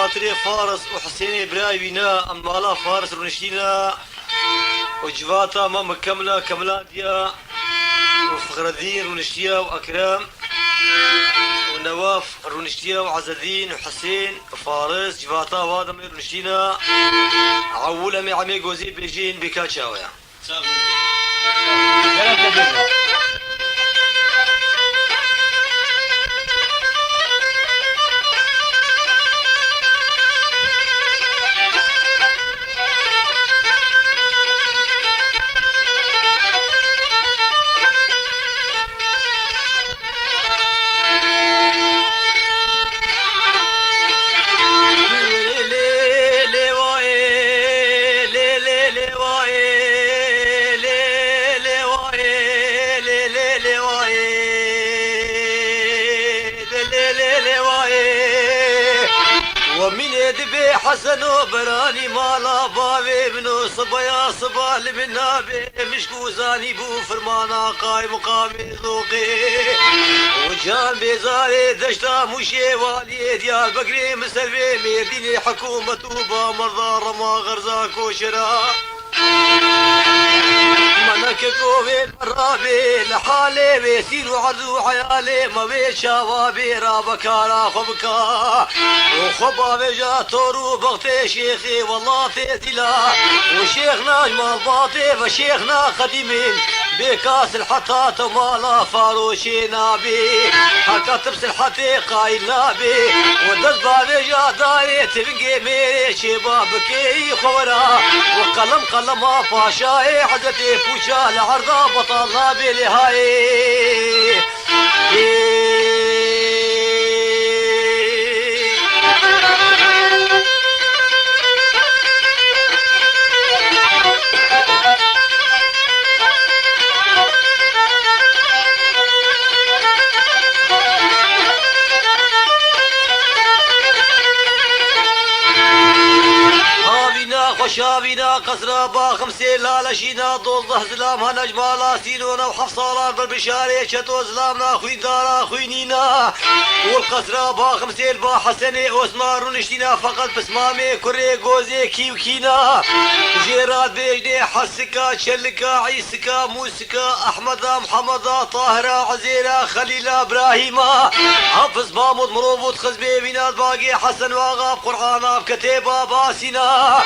بخاطري فارس وحسين برايبنا أما لا فارس رنشتينا وجفاتا ما مكملة كملاتيا وفخر الدين رنشتيا وأكرام ونواف رنشتيا وعز الدين وحسين وفارس جفاتا وادم رنشتينا عولة مي عمي جوزي بيجين بكاتشاويا حسن وبراني مالا بابي بنو صبايا صبال من نابي مشكو زاني بو فرمانا قايم مقامي ذوقي وجان بيزاري دشتا مشي والي ديال بقري مسلبي ميرديني حكومة وبا مرضى رما غرزاك وشرا منك قوي الرابي لحالي بيسين وعرضو عيالي ما بيت شوابي رابكارا خبكا وخبا بجا تورو بغتي شيخي والله تيتلا وشيخنا جمال باطي وشيخنا خديمين بكاس الحطات ومالا فاروشي نابي حكا تبس الحتي قايل نابي ودزبا بجا داري تبقي ميري شبابكي خورا وقلم قلما فاشاي حدتي فوشا لعرضا بطل نابي لهاي وشابنا قصر باخم سيلا لشينا دوزه زلام هنجمالا سينونا وحفصالا بالبشاري شتو زلامنا خوين دارا خوينينا والقصر باخم سيل با حسني اوسمار ونشتينا فقط بسمامي كوري غوزي كيو كينا جيرات بيجدي حسكا شلكا عيسكا موسكا احمدا محمدا طاهرة عزيرة خليلة ابراهيما حفظ مامود مروبوت خزبي بينات باقي حسن واغا قرآن بكتيبا باسينا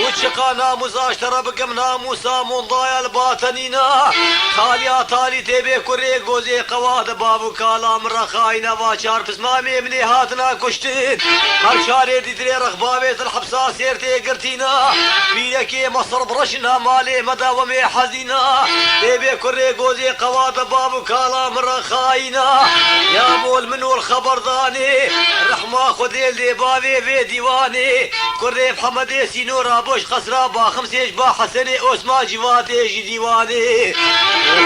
وشقانا مزاشترا بقمنا موسى منضايا الباطنينا خاليا تالي تبي كوري غوزي قواد بابو كالام رخاينا واشار بسمامي مني هاتنا كشتين هر شاري ديدري رغبابيت الحبسا سيرتي قرتينا بيكي مصر برشنا مالي مداومي حزينا تبي كوري غوزي قواد بابو كالام رخاينا يا مول منو الخبر ضاني الرحمة خذيل دي بابي في ديواني كوري محمد سينورا بوش خسرا با خمسيش با حسني اوسما جواتي جي ديواني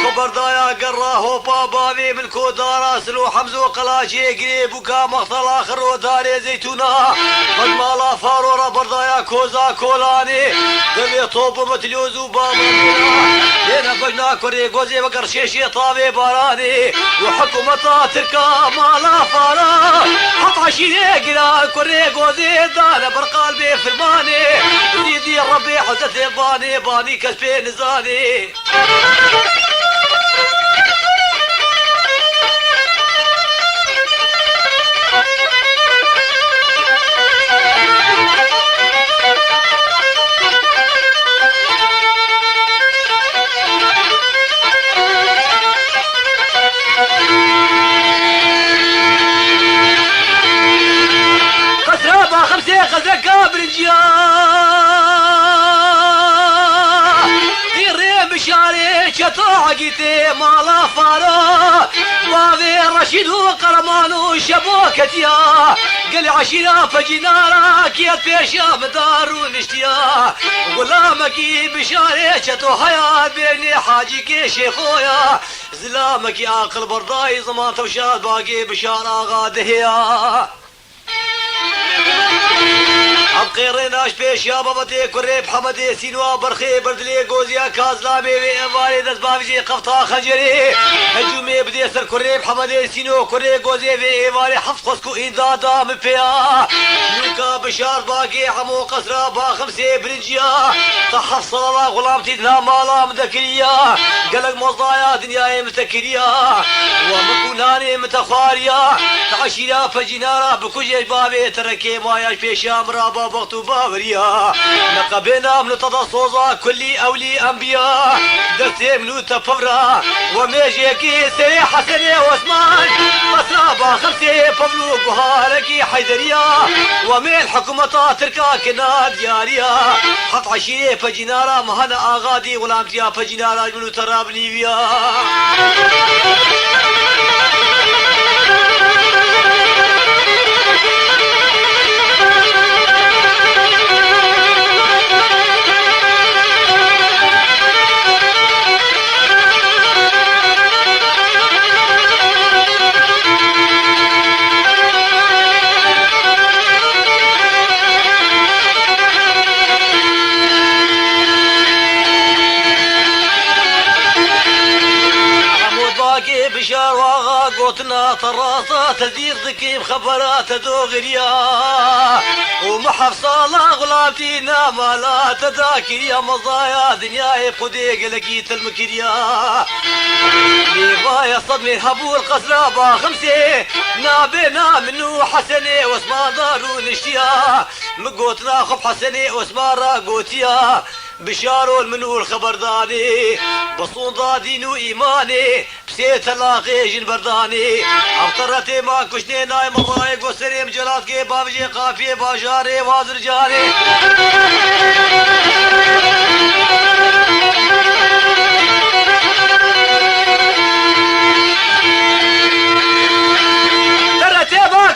خبر دايا قرا هو بابي من كودارا سلو حمزو قلاشي قريب وكا مقتل اخر وداري زيتونا فالمالا فارورا بردايا كوزا كولاني دمي طوب متليوزو بابا لينا بجنا كوري غوزي وقر شيشي طابي باراني وحكومتا تركا مالا فارا حط عشيني قرا كوري غوزي دانا برقلبي فرماني دي ربي حزتي باني كسبي نزاني قسرابة خمسة قسرة كابر شاري شطاقتي مالا فارا وافي رشيد وقرمان وشبوكتيا قل عشيرا فجنارا كيت فيشا مدار ونشتيا غلامكي بشاري شطو حياة بيني حاجيكي شيخويا زلامكي عقل برداي زمان توشاد باقي بشارا غادهيا قيرناش بيش يا بابتي كريب حمدي سينوا برخي بردلي غوزيا كازلامي وإنفاري دزبابجي قفطا خنجري هجومي بدي سر كريب حمدي سينو كري غوزي وإنفاري حفظ قسكو إندادا مبيا نوكا بشار باقي عمو قصرا باخمسي برنجيا تحف صلى الله غلامتي دنا مالا مذكريا قلق مصايا دنياي متكريا ومكوناني متخاريا تعشيرا فجنارا بكوجي بابي تركي ماياش بيشا مرابا بغتو بابريا نقبنا من تضصوزا كلي أولي أنبياء درتي منو تفورا وميجيكي سري حسني واسمان مصرابا خمسي بابلو قهاركي حيدريا ومن حكومة تركا كنا دياريا حط عشيري فجنارا مهنا آغادي غلامتيا فجنارا منو ترابني بيا بشار واغا قوتنا طراسة تدير ذكي بخبرات دوغريا ومحف صالة غلامتينا مالا تذاكريا مضايا دنياي بخدي قلقيت المكريا ليبايا صدمي هبو القصرابة خمسي نابنا منو حسني واسمان دارو نشتيا مقوتنا خب حسني واسمان راقوتيا بشارو المنو الخبرداني بصون دينو ايماني بسيت لاقي جن برداني افطرتي ما كشني نايم الرايق وسريم جلات كي بابجي قافي باجاري وازر جاري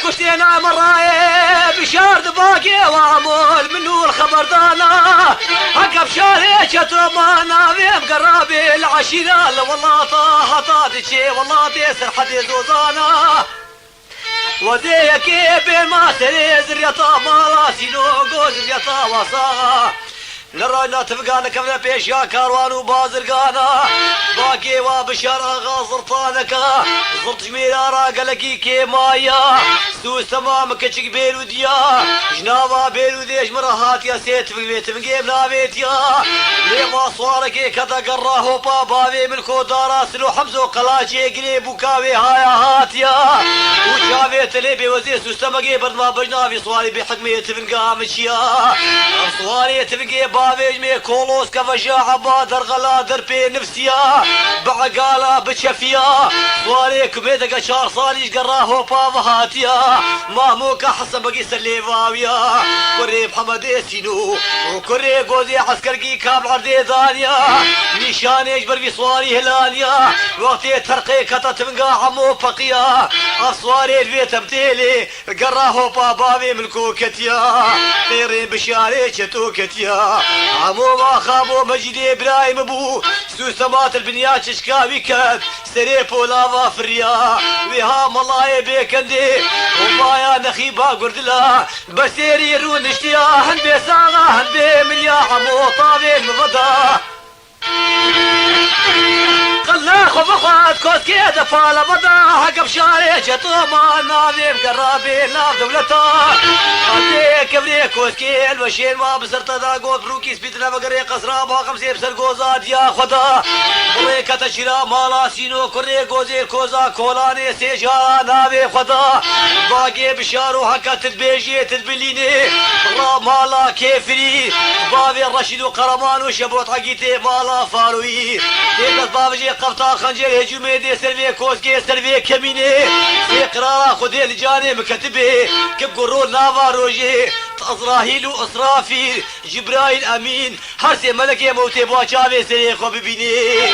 كشتي نايم الرايق بشار دباقي وعمول منو الخبردانا حق بشاري شتومانا في قرابي العشيرة والله طاحة طادشي والله تيسر حدي زوزانا وذيكي بين ما سري زريطا مالاسي نوغو زريطا وصاغا نرانا تفقانا كمنا بيش يا كاروان وبازرقانا باقي وبشار اغا زرطانكا زرط جميلارا قلقي كي مايا سو سمام كتشك بيلو ديا جنابا بيلو ديش مرهات يا سيت تفقي بنا بيتيا لما صواركي كذا قراه بابا من كودارا سلو حمزو قلاشي قريب وكاوي هايا هاتيا وشافي تليبي وزي سو سمقي برد ما بجنا في صواري بحكمي تفقا مشيا صواري تفقي بابيج مي كولوس كفجاعة بادر غلا دربي نفسيا بعقالة بتشفيا صواري كبيدك شار صاليش قراه بابهاتيا ماموكا حسن بقي سليفاويا كوري محمد سينو وكوري قوزي عسكركي كابل عردي دانيا نشان يجبر في صواري هلاليا وقتي ترقي كتا تبقى عمو فقيا اصواري البيت متيلي قراه بابابي من كوكتيا خيرين بشاري شتوكتيا عمو ما خابو مجد ابراهيم ابو سوسمات البنيات شكاوي كد سريبو لافا فريا وها ملاي بيكندي ومايا نخيبا قردلا بسيري رون اشتيا هن بيساغا هن بي مليا عمو طابي المفضا قلنا خب اخوات كوت كيدا فالا بدا حق بشاري شطوما نادي مقرابي ناف دولتا قاتي كبري كوت كي الوشين ما بسرت دا قوت بروكي سبيتنا بقري قصرا باقم سيب سر قوزات يا خدا بريكا تشيرا مالا سينو كري قوزير كوزا كولاني سيجا نابي خدا باقي بشارو حقا تدبيجي تدبليني را مالا كيفري بابي الرشيد وقرمان وشبوت حقيتي مالا فاروي تيكت بابجي قفطا خنجر هجومي دي سلوي كوسكي سلوي كميني في قرارا خدي لجاني مكتبي كب قرون نافا روجي أزراهيل وإسرافيل جبرائيل أمين هرسي ملكي موتي بواشافي سريخو ببيني